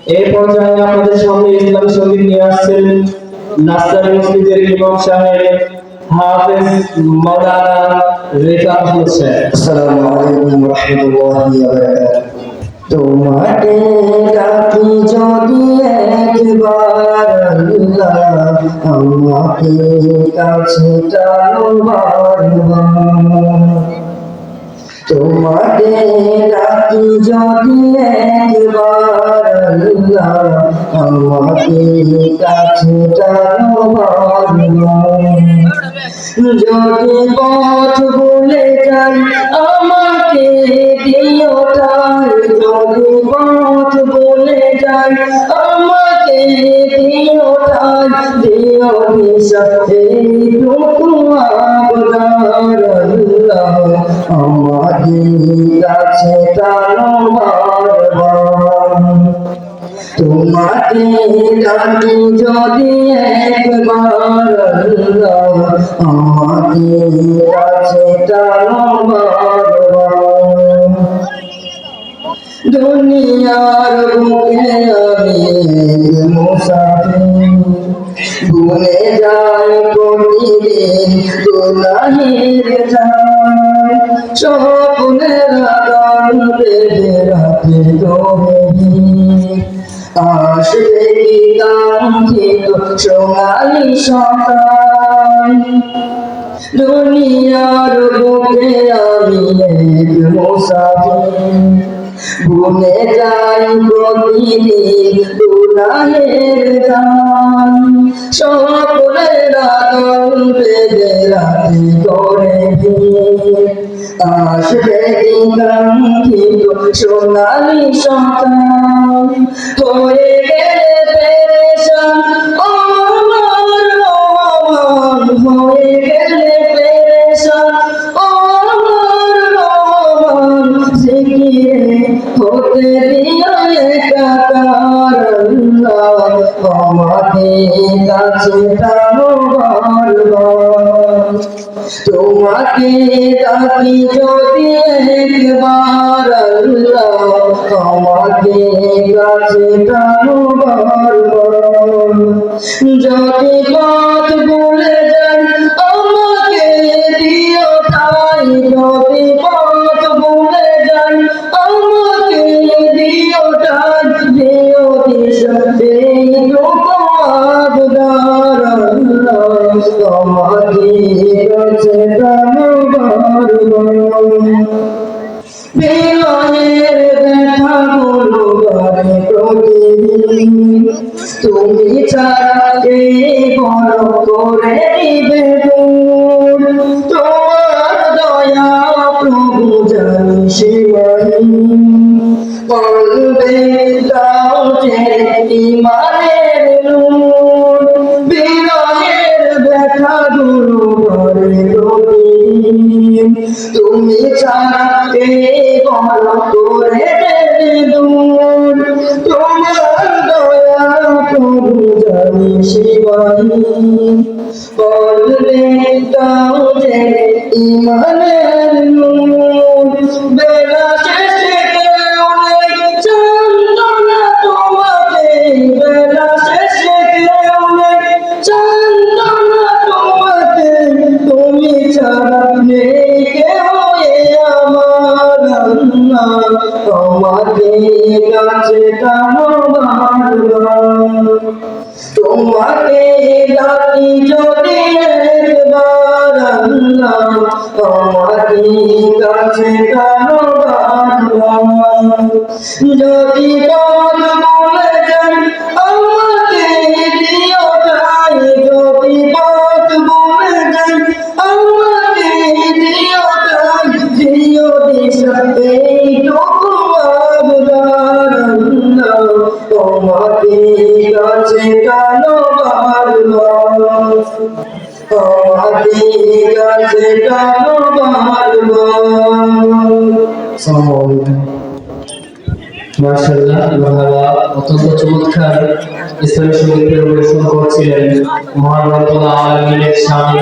এই পর্যায়ে আমাদের সামনে ইসলামী সঙ্গীত নিয়ে আসছেন নাসরানি মসজিদের ইমাম সাহেব হাফেজ মাওলানা রিফাত হোসেন। আসসালামু আলাইকুম ওয়া রাহমাতুল্লাহি ওয়া বারাকাতুহু। তোমাকে ডাকি যদি একবার আল্লাহ, আমাকে কাছে টানো বারবার। তোমাকে ডাকি যদি একবার আল্লাহ, আমাকে কাছে টানো বারবার। যদি পথ ভুলে যাই আমাকে দিও ঠাই, যদি পথ ভুলে যাই আমাকে দিও ঠাই, দিও দিশা এইটুকু আবদার আল্লাহ, আমাকে কাছে টানো বারবার। তোমাকে ডাকি যদি একবার আল্লাহ, আমাকে কাছে টানো বারবার। দুনিয়ার বুকে আমি মুসাফির, ভুলে যাই প্রতিদিন গুনাহের ঝাল। স্বপ্নের আগান বেঁধে রাতে তোরে আসবে কি কাঙ্ক্ষিত সোনালি সকাল। দুনিয়ার বুকে আমি এক মুসাফির, ভুলে যাই প্রতিদিন গুনাহের গান। স্বপ্নের আগান বেঁধে রাতে তোরে আসবে কি কাঙ্ক্ষিত সোনালি সকাল। হয়ে গেলে পেরেশান ও আমার রহমান, হয়ে গেলে পেরেশান ও আমার রহমান। জিকিরে হতে দিও একাকার আল্লাহ, আমাকে কাছে টানো বারবার। তোমাকে ডাকি যদি একবার আল্লাহ, আমাকে কাছে টানো বারবার। যদি পথ ভুলে যাই আমাকে দিও ঠাই, যদি পথ ভুলে যাই আমাকে দিও ঠাই, দিও দিশা এইটুকু আবদার আল্লাহ, আমাকে কাছে টানো বারবার। বিরহের ব্যথাগুলো বাড়ে প্রতিদিন, তুমি ছাড়া কে বড় করে দিবে দূর। তোমার দয়া প্রভু জানি সীমাহীন, কলবে দাও যে ইমানের নূর। বিরহের ব্যথাগুলো বাড়ে প্রতিদিন, তুমি ছাড়া কে বড় করে দেবে দূর। তোমার দয়া প্রভু জানি সীমাহীন, কলবে দাও যে ইমানের নূর। বেলা শেষে কেউ নেই জানতো না তোমাকে, বেলা শেষে কেউ নেই জানতো না তোমাকে, তুমি ছাড়া নেই কেউ এ আমার আল্লাহ, আমাকে কাছে টানো বারবার। তোমাকে ডাকি যদি একবার আল্লাহ, আমাকে কাছে টানো বারবার। যদি পথ ভুলে যাই আমাকে দিও ঠাই, যদি পথ ভুলে যাই আমাকে দিও ঠাই, দিও দিশা এইটুকু আবদার আল্লাহ, আমাকে কাছে টানো বারবার। আমাকে কাছে টানো বারবার। মাশাআল্লাহ, মারহাবা। অত্যন্ত চমৎকার ইসলামী সঙ্গীত পরিবেশন করছিলেন মহান রব্বুল আলামিনের স্বামী